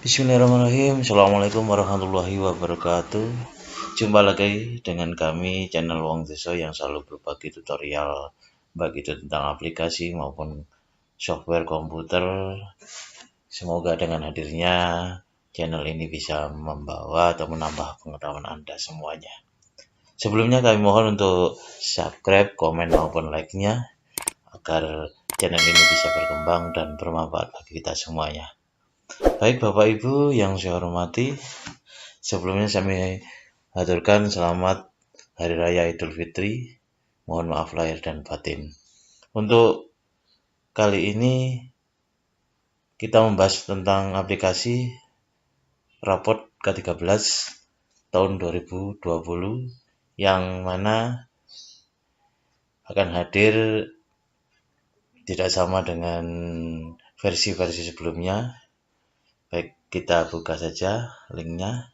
Bismillahirrahmanirrahim. Assalamualaikum warahmatullahi wabarakatuh. Jumpa lagi dengan kami channel Wong Deso yang selalu berbagi tutorial baik itu tentang aplikasi maupun software komputer. Semoga dengan hadirnya channel ini bisa membawa atau menambah pengetahuan Anda semuanya. Sebelumnya kami mohon untuk subscribe, komen maupun like-nya agar channel ini bisa berkembang dan bermanfaat bagi kita semuanya. Baik Bapak Ibu yang saya hormati, sebelumnya saya haturkan selamat Hari Raya Idul Fitri. Mohon maaf lahir dan batin. Untuk kali ini kita membahas tentang aplikasi raport ke-13 tahun 2020 yang mana akan hadir tidak sama dengan versi-versi sebelumnya. Baik, kita buka saja linknya.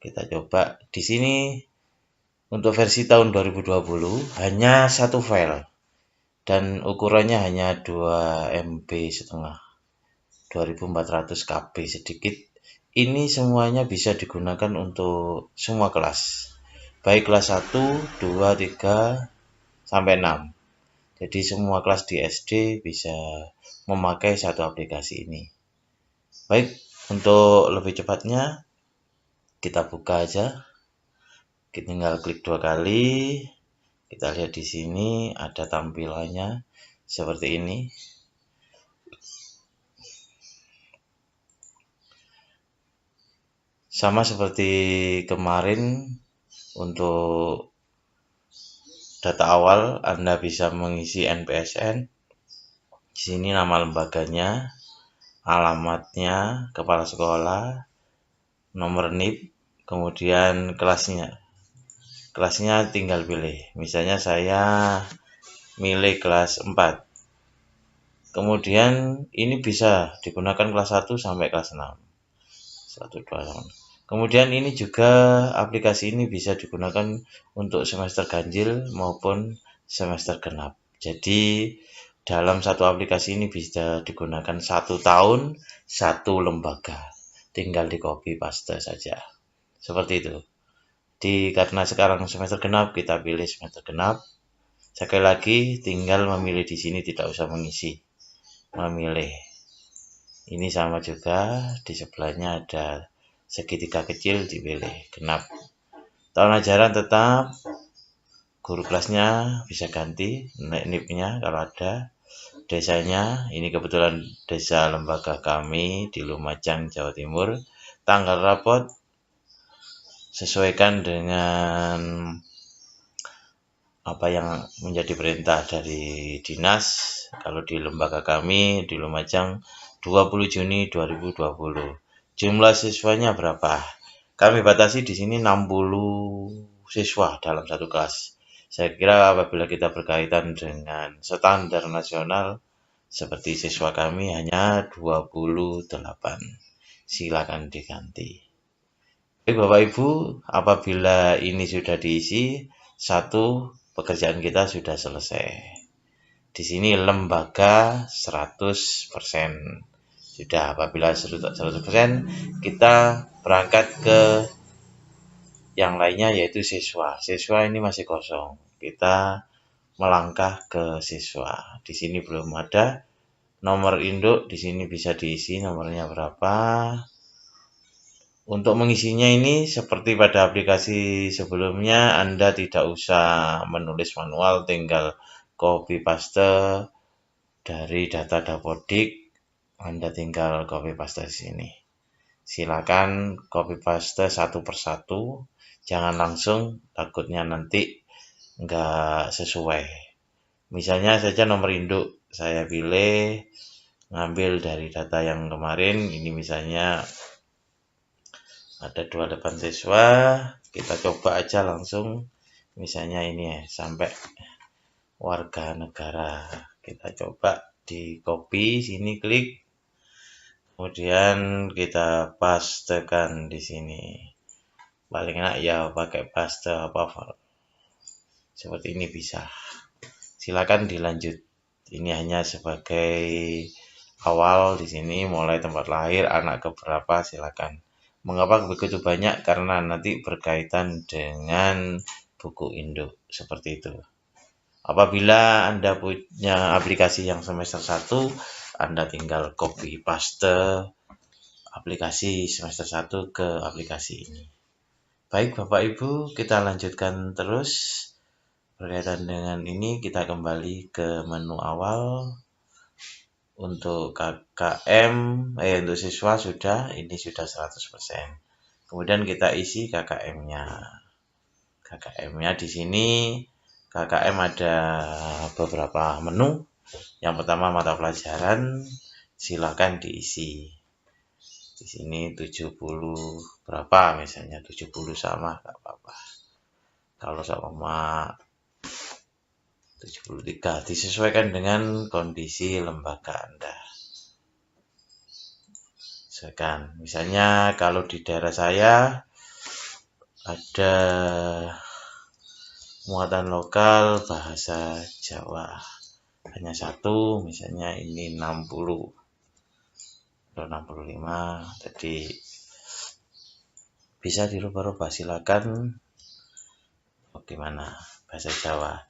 Kita coba di sini untuk versi tahun 2020 hanya satu file dan ukurannya hanya 2 MB setengah, 2400 KB sedikit. Ini semuanya bisa digunakan untuk semua kelas, baik kelas 1, 2, 3, sampai 6. Jadi semua kelas di SD bisa memakai satu aplikasi ini. Baik, untuk lebih cepatnya kita buka aja. Kita tinggal klik 2 kali. Kita lihat di sini ada tampilannya seperti ini. Sama seperti kemarin, untuk data awal Anda bisa mengisi NPSN. Di sini nama lembaganya, alamatnya, kepala sekolah, nomor NIP, kemudian kelasnya. Kelasnya tinggal pilih. Misalnya saya milih kelas 4. Kemudian ini bisa digunakan kelas 1 sampai kelas 6. 1, 2, 3. Kemudian ini juga aplikasi ini bisa digunakan untuk semester ganjil maupun semester genap. Jadi dalam satu aplikasi ini bisa digunakan 1 tahun, 1 lembaga. Tinggal di copy paste saja. Seperti itu. Karena sekarang semester genap, kita pilih semester genap. Sekali lagi tinggal memilih di sini, tidak usah mengisi. Memilih. Ini sama juga, di sebelahnya ada segitiga kecil, dipilih genap. Tahun ajaran tetap, guru kelasnya bisa ganti, NIP-nya kalau ada. Desanya, ini kebetulan desa lembaga kami di Lumajang, Jawa Timur. Tanggal rapot sesuaikan dengan apa yang menjadi perintah dari dinas. Kalau di lembaga kami di Lumajang 20 Juni 2020. Jumlah siswanya berapa? Kami batasi di sini 60 siswa dalam satu kelas. Saya kira apabila kita berkaitan dengan standar nasional seperti siswa kami hanya 28. Silakan diganti. Baik Bapak Ibu, apabila ini sudah diisi, satu pekerjaan kita sudah selesai. Di sini lembaga 100%. Sudah, apabila 100%, kita berangkat ke yang lainnya yaitu siswa. Siswa ini masih kosong. Kita melangkah ke siswa. Di sini belum ada nomor induk, di sini bisa diisi nomornya berapa. Untuk mengisinya ini seperti pada aplikasi sebelumnya, Anda tidak usah menulis manual, tinggal copy paste dari data Dapodik, Anda tinggal copy paste di sini. Silakan copy paste satu persatu, jangan langsung, takutnya nanti nggak sesuai. Misalnya saja nomor induk, saya pilih ngambil dari data yang kemarin, ini misalnya ada 28 siswa, kita coba aja langsung, misalnya ini ya, sampai warga negara. Kita coba di copy, sini klik, kemudian kita pastekan di sini. Paling enak ya pakai paste apa, seperti ini bisa. Silakan dilanjut. Ini hanya sebagai awal di sini mulai tempat lahir, anak keberapa, silakan. Mengapa begitu banyak? Karena nanti berkaitan dengan buku induk seperti itu. Apabila Anda punya aplikasi yang semester 1, Anda tinggal copy paste aplikasi semester 1 ke aplikasi ini. Baik Bapak Ibu, kita lanjutkan terus. Berkaitan dengan ini kita kembali ke menu awal. Untuk KKM, untuk siswa ini sudah 100%. Kemudian kita isi KKM-nya. KKM-nya di sini KKM ada beberapa menu. Yang pertama mata pelajaran, silakan diisi. Di sini 70 berapa misalnya, 70 sama enggak apa-apa. Kalau sama 73 disesuaikan dengan kondisi lembaga Anda. Sekan. Misalnya kalau di daerah saya ada muatan lokal bahasa Jawa hanya satu, misalnya ini 60 atau 65, jadi bisa dirubah-rubah, silakan bagaimana bahasa Jawa.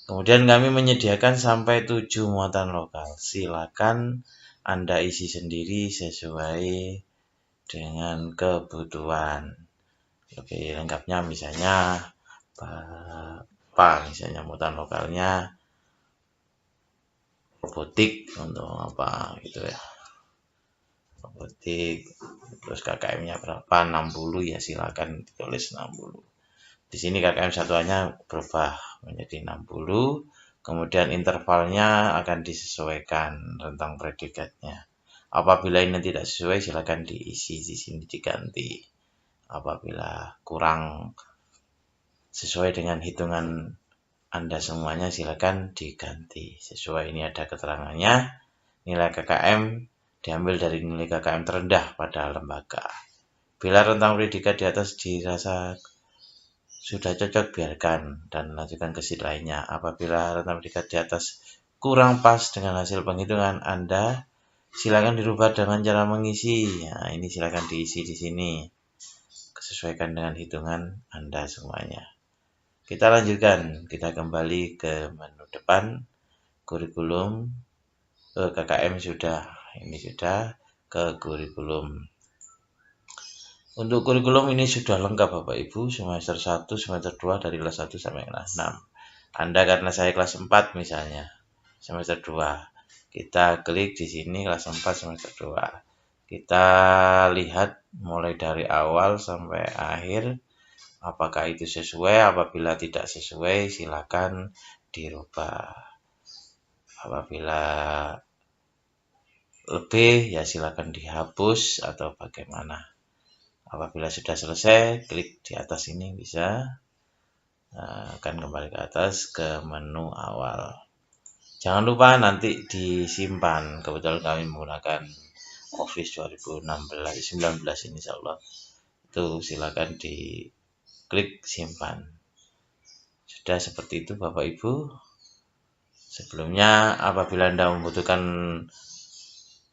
Kemudian kami menyediakan sampai 7 muatan lokal, silakan Anda isi sendiri sesuai dengan kebutuhan. Lebih lengkapnya misalnya misalnya muatan lokalnya robotik untuk apa gitu ya, robotik, terus KKM-nya berapa, 60 ya silakan ditulis 60. Di sini KKM satuannya berubah menjadi 60, kemudian intervalnya akan disesuaikan rentang predikatnya. Apabila ini tidak sesuai silakan diisi, di sini diganti. Apabila kurang sesuai dengan hitungan Anda semuanya silakan diganti. Sesuai ini ada keterangannya, nilai KKM diambil dari nilai KKM terendah pada lembaga. Bila rentang predikat di atas dirasa sudah cocok, biarkan dan lanjutkan ke sheet lainnya. Apabila rentang predikat di atas kurang pas dengan hasil penghitungan Anda, silakan dirubah dengan cara mengisi. Nah, ini silakan diisi di sini. Sesuaikan dengan hitungan Anda semuanya. Kita lanjutkan, kita kembali ke menu depan, kurikulum, KKM sudah, ini sudah ke kurikulum. Untuk kurikulum ini sudah lengkap Bapak Ibu, semester 1, semester 2 dari kelas 1 sampai kelas 6. Anda karena saya kelas 4 misalnya, semester 2. Kita klik di sini kelas 4 semester 2. Kita lihat mulai dari awal sampai akhir apakah itu sesuai. Apabila tidak sesuai silakan dirubah. Apabila lebih ya silakan dihapus atau bagaimana. Apabila sudah selesai, klik di atas ini bisa, akan kembali ke atas ke menu awal. Jangan lupa nanti disimpan. Kebetulan kami menggunakan Office 2019 ini insyaallah. Itu silakan diklik simpan. Sudah seperti itu Bapak Ibu. Sebelumnya apabila Anda membutuhkan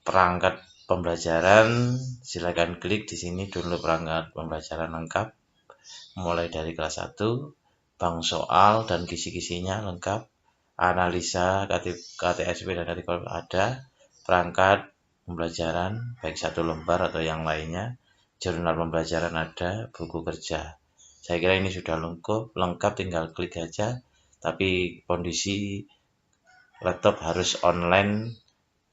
perangkat pembelajaran, silakan klik di sini download perangkat pembelajaran lengkap mulai dari kelas 1, bank soal dan kisi-kisinya lengkap, analisa KTSP dan KTKOL ada, perangkat pembelajaran baik satu lembar atau yang lainnya, jurnal pembelajaran ada, buku kerja. Saya kira ini sudah lengkap, tinggal klik aja. Tapi kondisi laptop harus online,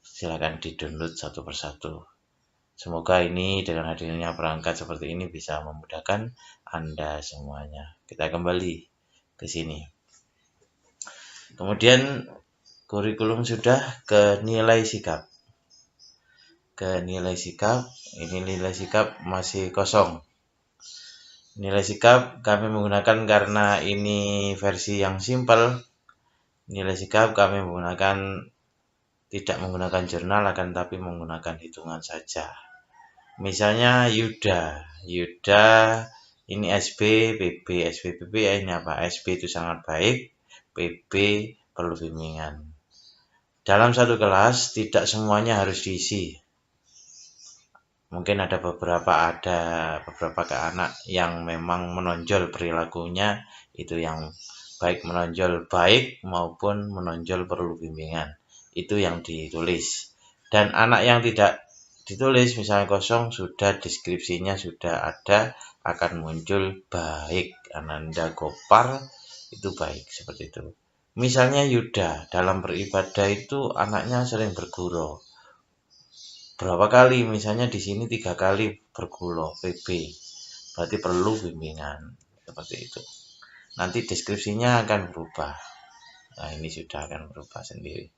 silakan di-download satu persatu. Semoga ini dengan hadirnya perangkat seperti ini bisa memudahkan Anda semuanya. Kita kembali ke sini. Kemudian kurikulum sudah ke nilai sikap. Ke nilai sikap, ini nilai sikap masih kosong. Nilai sikap kami menggunakan karena ini versi yang simpel. Nilai sikap kami tidak menggunakan jurnal akan tapi menggunakan hitungan saja. Misalnya Yuda ini SB, PB, SB, PB ini apa? SB itu sangat baik, PB perlu bimbingan. Dalam satu kelas tidak semuanya harus diisi. Mungkin ada beberapa anak yang memang menonjol perilakunya, itu yang baik menonjol baik maupun menonjol perlu bimbingan. Itu yang ditulis. Dan anak yang tidak ditulis misalnya kosong, sudah deskripsinya sudah ada, akan muncul baik, Ananda Gopar itu baik, seperti itu. Misalnya Yuda dalam beribadah itu anaknya sering bergurau. Berapa kali? Misalnya di sini 3 kali bergurau PB. Berarti perlu bimbingan, seperti itu. Nanti deskripsinya akan berubah. Nah, ini sudah akan berubah sendiri.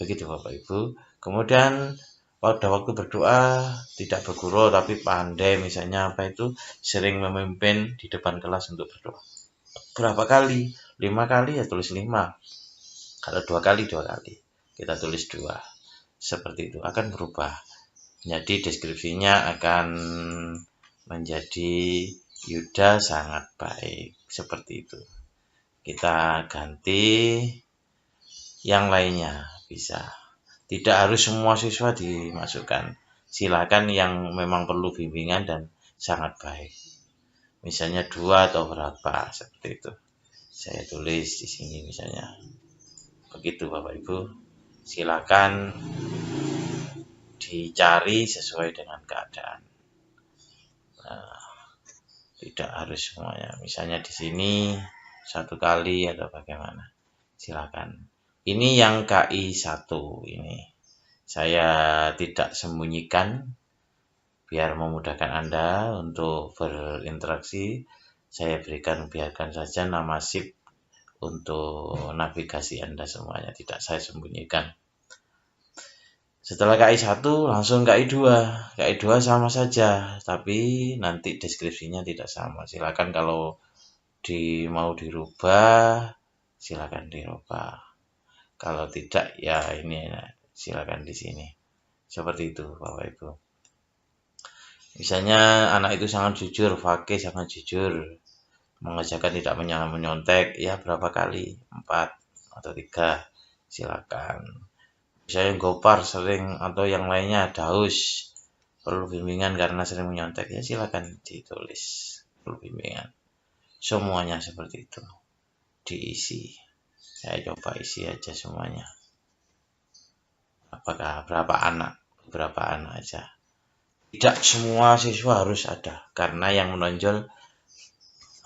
Begitu Bapak Ibu. Kemudian pada waktu berdoa tidak bergurau tapi pandai, misalnya apa itu, sering memimpin di depan kelas untuk berdoa. Berapa kali? 5 kali ya tulis 5. Kalau 2 kali 2 kali. Kita tulis 2. Seperti itu akan berubah. Jadi deskripsinya akan menjadi Yuda sangat baik. Seperti itu. Kita ganti yang lainnya bisa. Tidak harus semua siswa dimasukkan. Silakan yang memang perlu bimbingan dan sangat baik. Misalnya 2 atau berapa, seperti itu. Saya tulis di sini misalnya. Begitu Bapak Ibu. Silakan dicari sesuai dengan keadaan. Nah, tidak harus semuanya. Misalnya di sini 1 kali atau bagaimana. Silakan. Ini yang KI 1 ini. Saya tidak sembunyikan biar memudahkan Anda untuk berinteraksi. Saya biarkan saja nama SIP untuk navigasi Anda semuanya, tidak saya sembunyikan. Setelah KI 1 langsung KI 2. KI 2 sama saja, tapi nanti deskripsinya tidak sama. Silakan kalau mau dirubah, silakan dirubah. Kalau tidak ya ini silakan di sini. Seperti itu Bapak Ibu. Misalnya anak itu sangat jujur, Fakih sangat jujur, mengajarkan tidak menyontek, ya berapa kali? 4 atau 3, silakan. Misalnya Gopar sering atau yang lainnya Daus perlu bimbingan karena sering menyontek, ya silakan ditulis perlu bimbingan. Semuanya seperti itu diisi. Saya coba isi aja semuanya. Apakah berapa anak? Beberapa anak aja. Tidak semua siswa harus ada, karena yang menonjol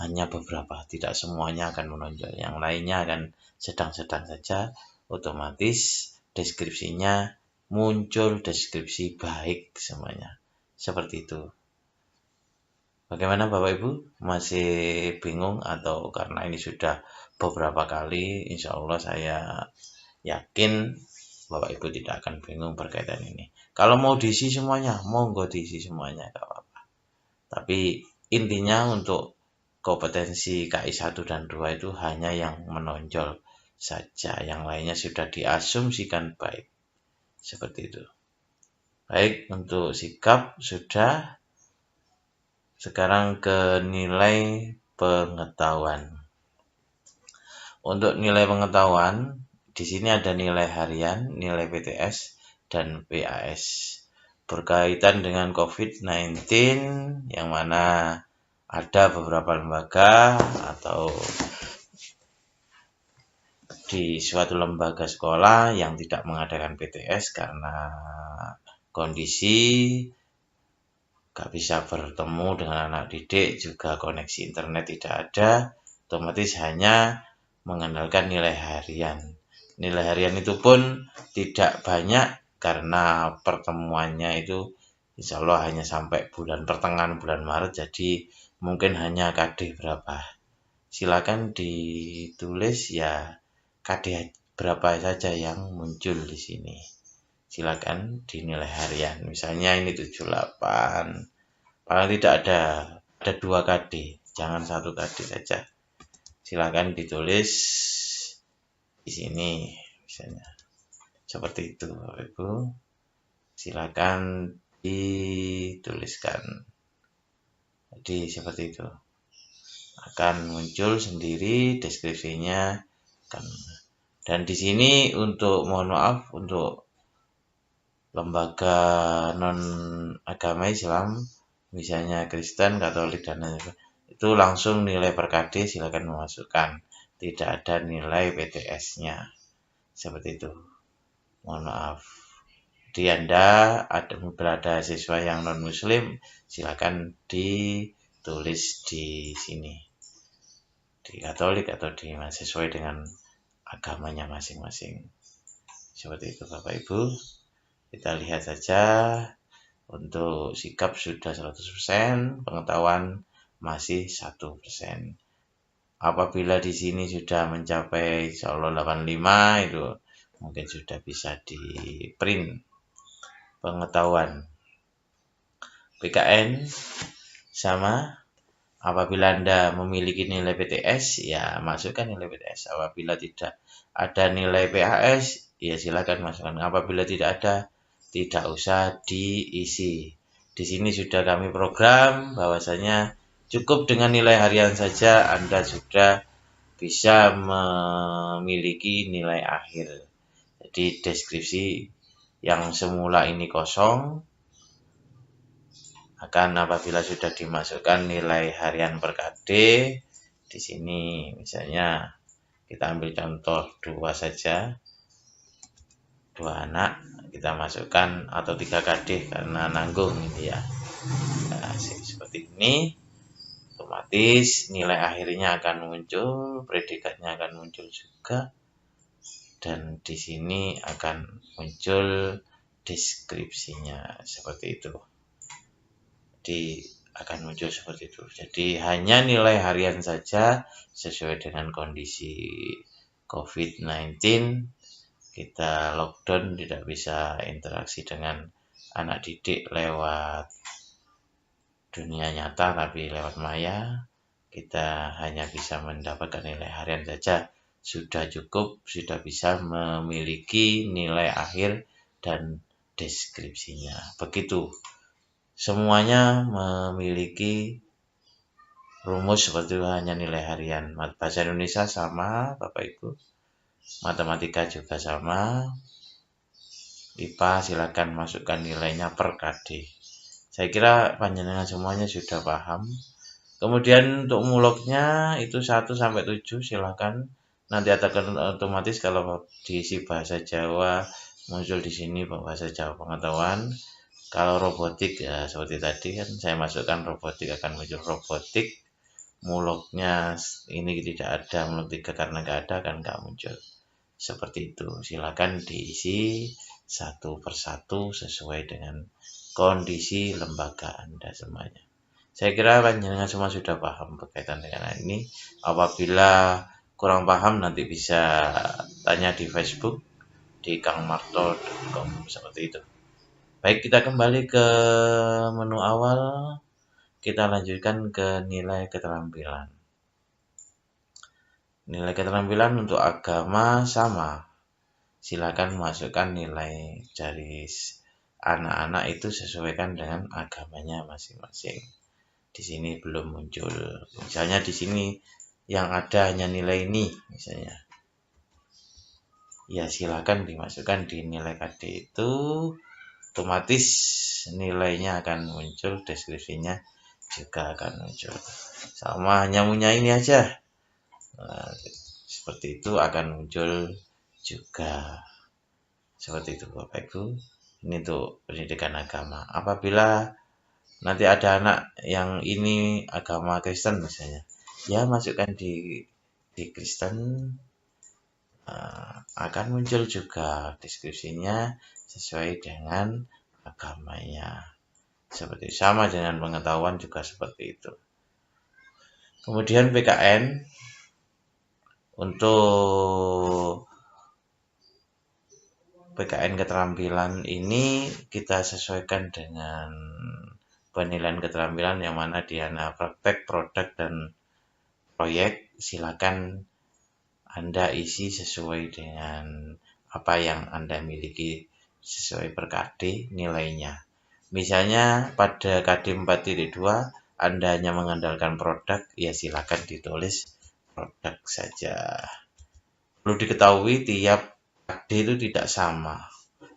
hanya beberapa, tidak semuanya akan menonjol. Yang lainnya akan sedang-sedang saja, otomatis deskripsinya muncul deskripsi baik semuanya. Seperti itu. Bagaimana Bapak Ibu? Masih bingung atau karena ini sudah beberapa kali, insya Allah saya yakin Bapak Ibu tidak akan bingung berkaitan ini. Kalau mau diisi semuanya, monggo diisi semuanya, gak apa-apa. Tapi intinya untuk kompetensi KI 1 dan 2 itu hanya yang menonjol saja. Yang lainnya sudah diasumsikan baik. Seperti itu. Baik, untuk sikap sudah. Sekarang ke nilai pengetahuan. Untuk nilai pengetahuan, di sini ada nilai harian, nilai PTS, dan PAS. Berkaitan dengan COVID-19, yang mana ada beberapa lembaga atau di suatu lembaga sekolah yang tidak mengadakan PTS karena kondisi gak bisa bertemu dengan anak didik, juga koneksi internet tidak ada, otomatis hanya mengandalkan nilai harian. Nilai harian itu pun tidak banyak karena pertemuannya itu insya Allah hanya sampai pertengahan bulan Maret, jadi mungkin hanya KD berapa. Silakan ditulis ya KD berapa saja yang muncul di sini. Silakan dinilai harian. Misalnya ini 78. Paling tidak ada 2 KD, jangan 1 KD saja. Silakan ditulis di sini misalnya. Seperti itu Bapak Ibu. Silakan dituliskan. Jadi seperti itu. Akan muncul sendiri deskripsinya kan. Dan di sini untuk mohon maaf untuk lembaga non agama Islam, misalnya Kristen, Katolik dan lain-lain, itu langsung nilai per KD silakan memasukkan, tidak ada nilai PTS-nya. Seperti itu. Mohon maaf. Di Anda ada siswa yang non muslim, silakan ditulis di sini. Di Katolik atau sesuai dengan agamanya masing-masing. Seperti itu Bapak Ibu. Kita lihat saja untuk sikap sudah 100%, pengetahuan masih 1%. Apabila di sini sudah mencapai insya Allah 85 itu mungkin sudah bisa di print pengetahuan. PKN sama, apabila Anda memiliki nilai PTS ya masukkan nilai PTS. Apabila tidak ada nilai PAS ya silakan masukkan. Apabila tidak ada tidak usah diisi. Di sini sudah kami program bahwasanya cukup dengan nilai harian saja Anda sudah bisa memiliki nilai akhir. Jadi deskripsi yang semula ini kosong akan apabila sudah dimasukkan nilai harian per KD di sini misalnya kita ambil contoh 2 saja, 2 anak kita masukkan atau 3 KD karena nanggung ini ya. Nah, seperti ini otomatis nilai akhirnya akan muncul, predikatnya akan muncul juga, dan di sini akan muncul deskripsinya seperti itu. Jadi akan muncul seperti itu. Jadi hanya nilai harian saja sesuai dengan kondisi COVID-19. Kita lockdown, tidak bisa interaksi dengan anak didik lewat dunia nyata tapi lewat maya. Kita hanya bisa mendapatkan nilai harian saja. Sudah cukup, sudah bisa memiliki nilai akhir dan deskripsinya. Begitu. Semuanya memiliki rumus seperti itu, hanya nilai harian. Bahasa Indonesia sama Bapak Ibu, matematika juga sama, IPA silakan masukkan nilainya per KD. Saya kira panjenengan semuanya sudah paham. Kemudian untuk muloknya itu 1 sampai 7 silakan. Nanti akan otomatis kalau diisi bahasa Jawa muncul di sini bahasa Jawa pengetahuan. Kalau robotik ya seperti tadi kan saya masukkan robotik, akan muncul robotik. Muloknya ini tidak ada, mulok 3 karena nggak ada kan nggak muncul. Seperti itu. Silakan diisi satu persatu sesuai dengan kondisi lembaga Anda semuanya. Saya kira panjenengan semua sudah paham berkaitan dengan ini. Apabila kurang paham nanti bisa tanya di Facebook di kangmarto.com seperti itu. Baik, kita kembali ke menu awal. Kita lanjutkan ke nilai keterampilan. Nilai keterampilan untuk agama sama. Silakan masukkan nilai dari anak-anak itu sesuaikan dengan agamanya masing-masing. Di sini belum muncul. Misalnya di sini yang ada hanya nilai ini misalnya. Ya silakan dimasukkan di nilai KD itu. Otomatis nilainya akan muncul, deskripsinya juga akan muncul. Sama hanya punya ini aja. Nah, seperti itu akan muncul juga. Seperti itu Bapak Ibu. Ini untuk pendidikan agama. Apabila nanti ada anak yang ini agama Kristen misalnya, ya masukkan di Kristen, akan muncul juga deskripsinya sesuai dengan agamanya. Seperti sama dengan pengetahuan juga seperti itu. Kemudian PKN untuk PKN keterampilan ini kita sesuaikan dengan penilaian keterampilan yang mana di praktek, produk, dan proyek. Silakan Anda isi sesuai dengan apa yang Anda miliki sesuai per KD nilainya. Misalnya pada KD 4.2 Anda hanya mengandalkan produk, ya silakan ditulis produk saja. Perlu diketahui tiap AD itu tidak sama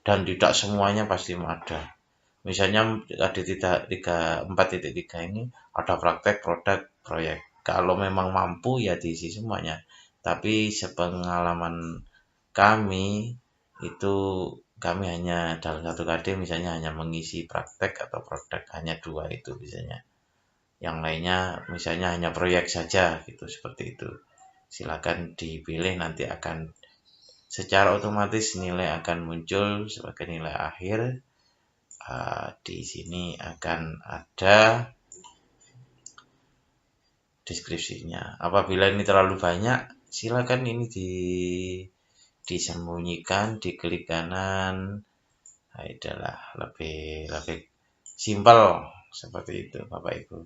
dan tidak semuanya pasti ada. Misalnya AD 4.3 ini ada praktek, produk, proyek. Kalau memang mampu ya diisi semuanya. Tapi sepengalaman kami itu kami hanya dalam satu KD misalnya hanya mengisi praktek atau produk hanya 2 itu biasanya. Yang lainnya misalnya hanya proyek saja gitu seperti itu. Silakan dipilih nanti akan secara otomatis nilai akan muncul sebagai nilai akhir. Di sini akan ada deskripsinya. Apabila ini terlalu banyak, silakan ini disembunyikan, diklik kanan. Nah, itulah lebih lebih simpel seperti itu, Bapak Ibu.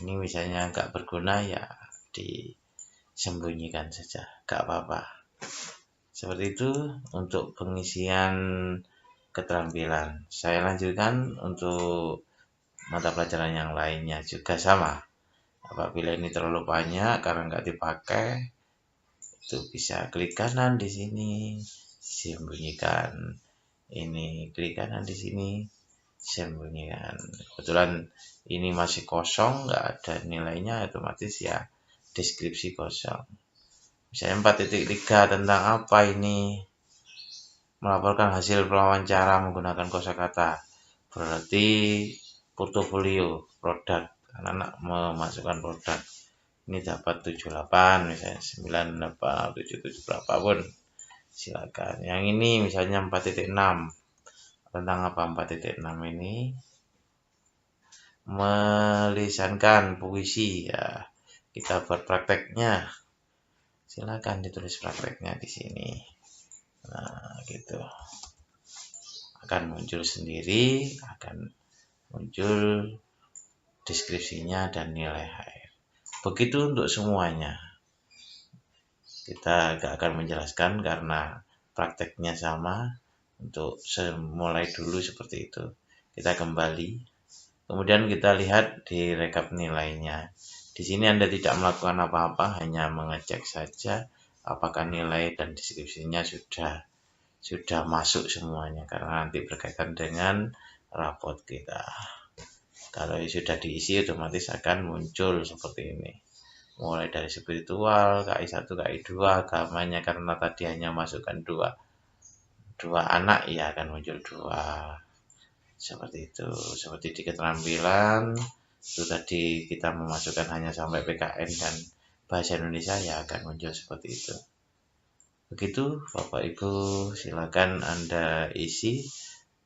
Ini misalnya nggak berguna ya disembunyikan saja, nggak apa-apa. Seperti itu untuk pengisian keterampilan. Saya lanjutkan untuk mata pelajaran yang lainnya juga sama. Apabila ini terlalu banyak karena nggak dipakai, itu bisa klik kanan di sini, sembunyikan. Ini klik kanan di sini, sembunyikan. Kebetulan ini masih kosong, nggak ada nilainya, otomatis ya deskripsi kosong. Misalnya 4.3 tentang apa ini? Melaporkan hasil wawancara menggunakan kosakata. Berarti portofolio produk. Anak-anak memasukkan produk. Ini dapat 78 misalnya 98 77 berapapun silakan. Yang ini misalnya 4.6 tentang apa 4.6 ini melisankan puisi ya. Kita buat prakteknya. Silakan ditulis prakteknya di sini. Nah, gitu. Akan muncul sendiri, akan muncul deskripsinya dan nilai akhir. Begitu untuk semuanya. Kita gak akan menjelaskan karena prakteknya sama. Untuk mulai dulu seperti itu. Kita kembali. Kemudian kita lihat di rekap nilainya. Di sini Anda tidak melakukan apa-apa, hanya mengecek saja apakah nilai dan deskripsinya sudah masuk semuanya karena nanti berkaitan dengan rapot kita. Kalau sudah diisi otomatis akan muncul seperti ini. Mulai dari spiritual, KI 1, KI 2, agamanya karena tadi hanya masukkan dua anak ya akan muncul 2. Seperti itu. Seperti di keterampilan itu tadi kita memasukkan hanya sampai PKN dan bahasa Indonesia ya akan muncul seperti itu. Begitu Bapak Ibu, silakan Anda isi.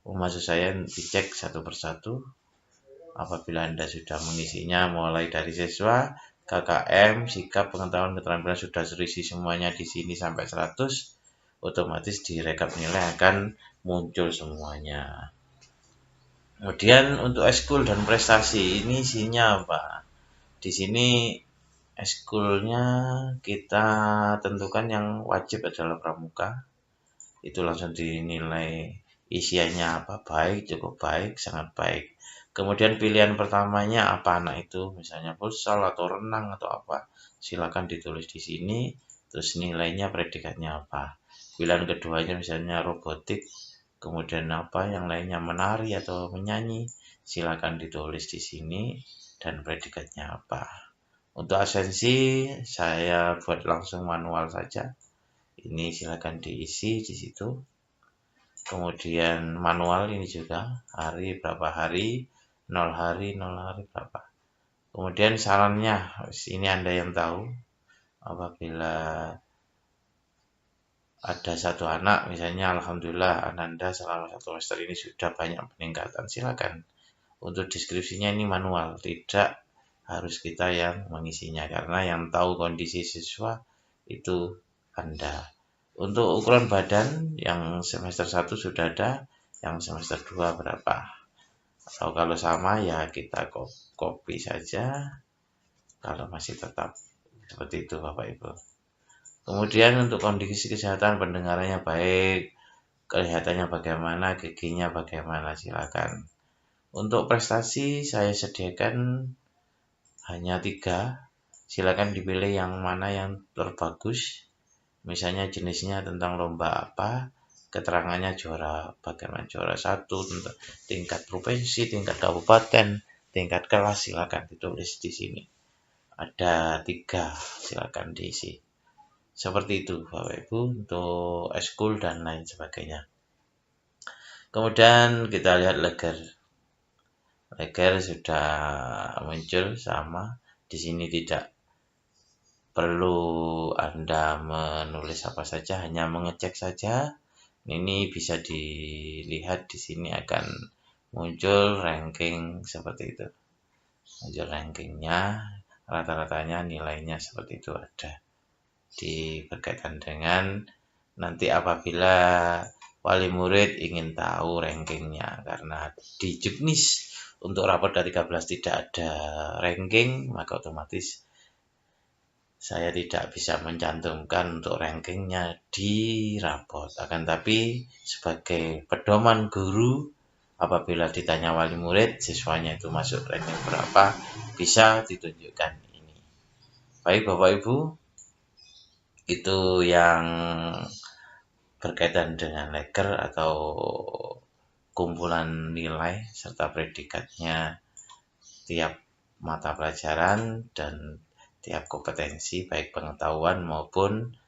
Maksud saya dicek satu persatu. Apabila Anda sudah mengisinya mulai dari siswa, KKM, sikap, pengetahuan, keterampilan sudah terisi semuanya di sini sampai 100, otomatis di rekap nilai akan muncul semuanya. Kemudian untuk ekskul dan prestasi ini isinya apa? Di sini ekskulnya kita tentukan yang wajib adalah pramuka. Itu langsung dinilai isiannya apa, baik, cukup baik, sangat baik. Kemudian pilihan pertamanya apa anak itu, misalnya futsal atau renang atau apa, silakan ditulis di sini. Terus nilainya predikatnya apa. Pilihan keduanya misalnya robotik, kemudian apa yang lainnya menari atau menyanyi, silakan ditulis di sini dan predikatnya apa. Untuk asensi saya buat langsung manual saja. Ini silakan diisi di situ. Kemudian manual ini juga hari berapa hari, 0 hari, 0 hari berapa. Kemudian sarannya, ini Anda yang tahu. Apabila ada satu anak, misalnya Alhamdulillah Ananda selama 1 semester ini sudah banyak peningkatan, silakan. Untuk deskripsinya ini manual, tidak harus kita yang mengisinya karena yang tahu kondisi siswa itu Anda. Untuk ukuran badan yang semester 1 sudah ada, yang semester 2 berapa. Atau kalau sama ya kita copy saja. Kalau masih tetap seperti itu Bapak Ibu. Kemudian untuk kondisi kesehatan pendengarannya baik, kelihatannya bagaimana, giginya bagaimana, silakan. Untuk prestasi saya sediakan hanya 3. Silakan dipilih yang mana yang terbagus. misalnya jenisnya tentang lomba apa, keterangannya juara, bagaimana juara 1, tentang tingkat provinsi, tingkat kabupaten, tingkat kelas, silakan ditulis di sini. Ada 3, silakan diisi. Seperti itu Bapak Ibu untuk eskul dan lain sebagainya. Kemudian kita lihat leger. Leger sudah muncul sama. Di sini tidak perlu Anda menulis apa saja, hanya mengecek saja. Ini bisa dilihat di sini akan muncul ranking seperti itu. Muncul rankingnya, rata-ratanya nilainya seperti itu ada. Berkaitan dengan nanti apabila wali murid ingin tahu rankingnya, karena di Juknis untuk rapor dari 13 tidak ada ranking, maka otomatis saya tidak bisa mencantumkan untuk rankingnya di rapor. Akan tapi sebagai pedoman guru, apabila ditanya wali murid siswanya itu masuk ranking berapa, bisa ditunjukkan ini. Baik Bapak Ibu, itu yang berkaitan dengan leger atau kumpulan nilai serta predikatnya tiap mata pelajaran dan tiap kompetensi baik pengetahuan maupun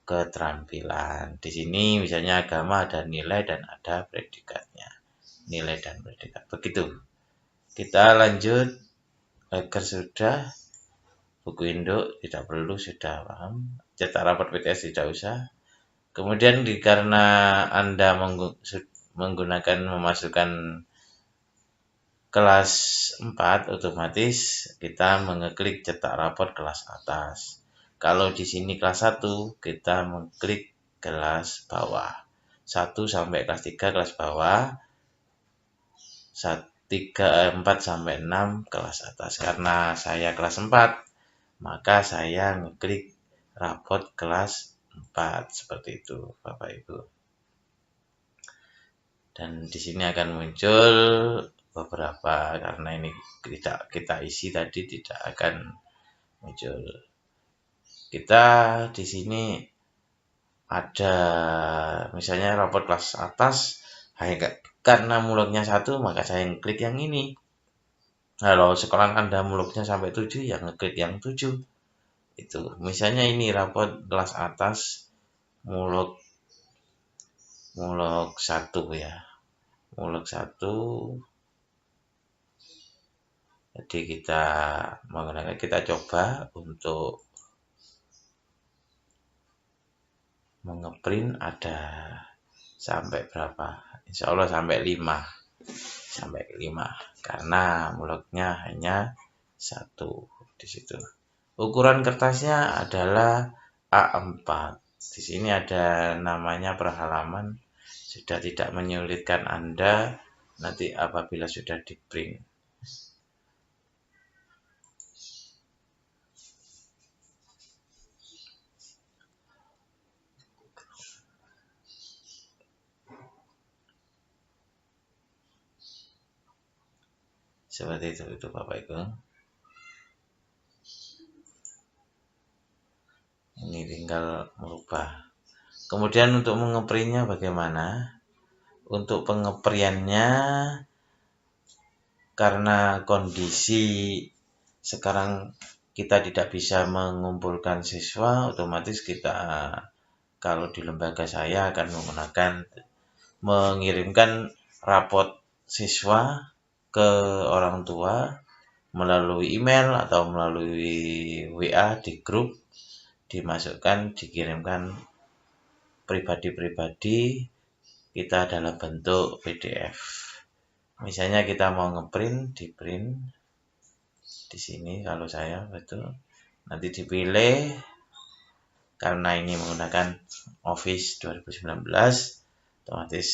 keterampilan. Di sini misalnya agama ada nilai dan ada predikatnya. Nilai dan predikat. Begitu. Kita lanjut. Leger sudah. Buku induk tidak perlu, sudah paham. Cetak rapor PTS tidak usah. Kemudian karena Anda memasukkan kelas 4, otomatis kita mengeklik cetak rapor kelas atas. Kalau di sini kelas 1, kita mengklik kelas bawah. 1 sampai kelas 3 kelas bawah. 4 sampai 6 kelas atas. Karena saya kelas 4, maka saya ngeklik rapor kelas 4 seperti itu Bapak Ibu. Dan di sini akan muncul beberapa, karena ini tidak kita isi tadi, tidak akan muncul. Kita di sini ada misalnya rapor kelas atas, karena mulutnya 1 maka saya klik yang ini. Kalau sekolah Anda mulutnya sampai 7, ya ngeklik yang 7. Itu misalnya ini rapor kelas atas muluk 1 ya. Muluk 1. Jadi kita coba untuk mengeprint ada sampai berapa? Insya Allah sampai 5. Karena mulutnya hanya 1 di situ. Ukuran kertasnya adalah A4. Di sini ada namanya per halaman. Sudah tidak menyulitkan Anda nanti apabila sudah di print. Seperti itu Bapak Ibu. Ini tinggal merubah. Kemudian untuk mengeprintnya bagaimana? Untuk pengepriannya, karena kondisi sekarang kita tidak bisa mengumpulkan siswa, otomatis kita kalau di lembaga saya akan mengirimkan rapot siswa ke orang tua melalui email atau melalui WA di grup, dikirimkan pribadi-pribadi kita dalam bentuk PDF. Misalnya kita mau ngeprint, di print di sini kalau saya betul. Nanti dipilih, karena ini menggunakan Office 2019, otomatis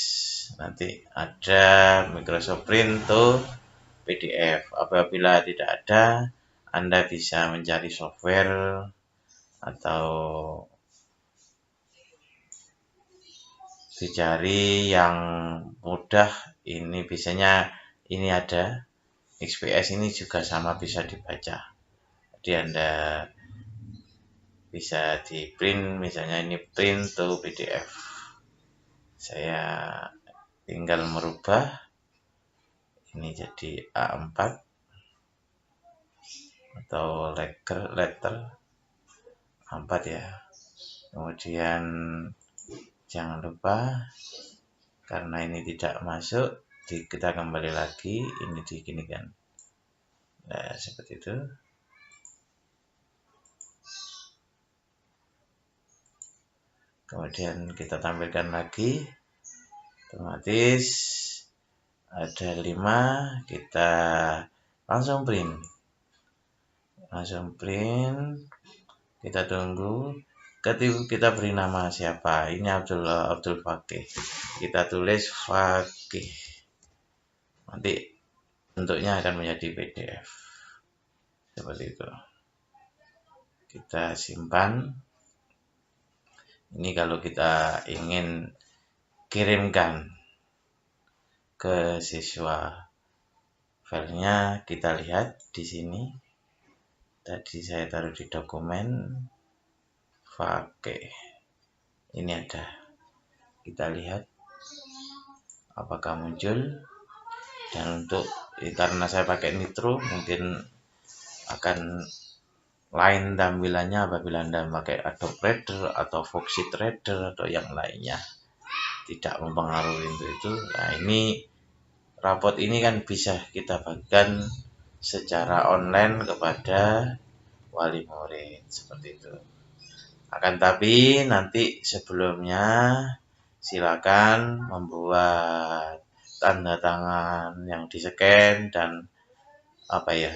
nanti ada Microsoft Print to PDF. Apabila tidak ada, Anda bisa mencari software atau dicari yang mudah. Ini biasanya ini ada XPS, ini juga sama bisa dibaca. Jadi Anda bisa di print, misalnya ini print to PDF. Saya tinggal merubah ini jadi A4 atau letter A4 ya. Kemudian jangan lupa karena ini tidak masuk, kita kembali lagi, ini diginikan. Nah, seperti itu. Kemudian kita tampilkan lagi, otomatis ada 5, kita langsung print. Kita tunggu. Kita beri nama siapa? Ini Abdul Fakih. Kita tulis Fakih. Nanti bentuknya akan menjadi PDF. Seperti itu. Kita simpan. Ini kalau kita ingin kirimkan ke siswa, filenya kita lihat di sini. Tadi saya taruh di dokumen Fakih. Ini ada. Kita lihat apakah muncul. Dan untuk karena saya pakai Nitro, mungkin akan lain tampilannya apabila Anda pakai Adobe Reader atau Foxit Reader atau yang lainnya. Tidak mempengaruhi untuk itu. Nah, ini rapot ini kan bisa kita bagikan secara online kepada wali murid, seperti itu. Akan tapi nanti sebelumnya silakan membuat tanda tangan yang di-scan dan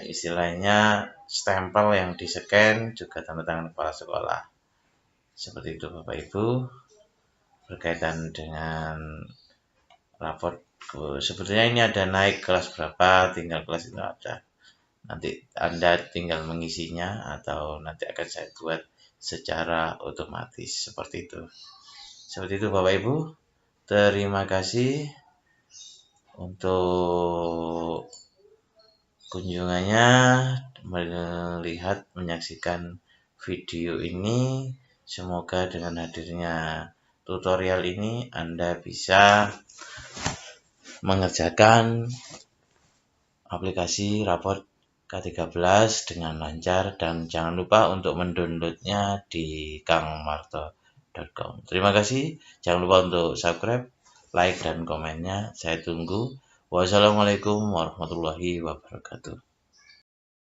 istilahnya stempel yang di-scan, juga tanda tangan kepala sekolah. Seperti itu Bapak Ibu, berkaitan dengan raport. Sebetulnya ini ada naik kelas berapa, tinggal kelas itu ada. Nanti Anda tinggal mengisinya atau nanti akan saya buat secara otomatis seperti itu. Seperti itu Bapak Ibu. Terima kasih untuk kunjungannya, menyaksikan video ini. Semoga dengan hadirnya tutorial ini Anda bisa mengerjakan aplikasi raport K13 dengan lancar, dan jangan lupa untuk mendownloadnya di kangmarto.com. Terima kasih. Jangan lupa untuk subscribe, like, dan komennya. Saya tunggu. Wassalamualaikum warahmatullahi wabarakatuh.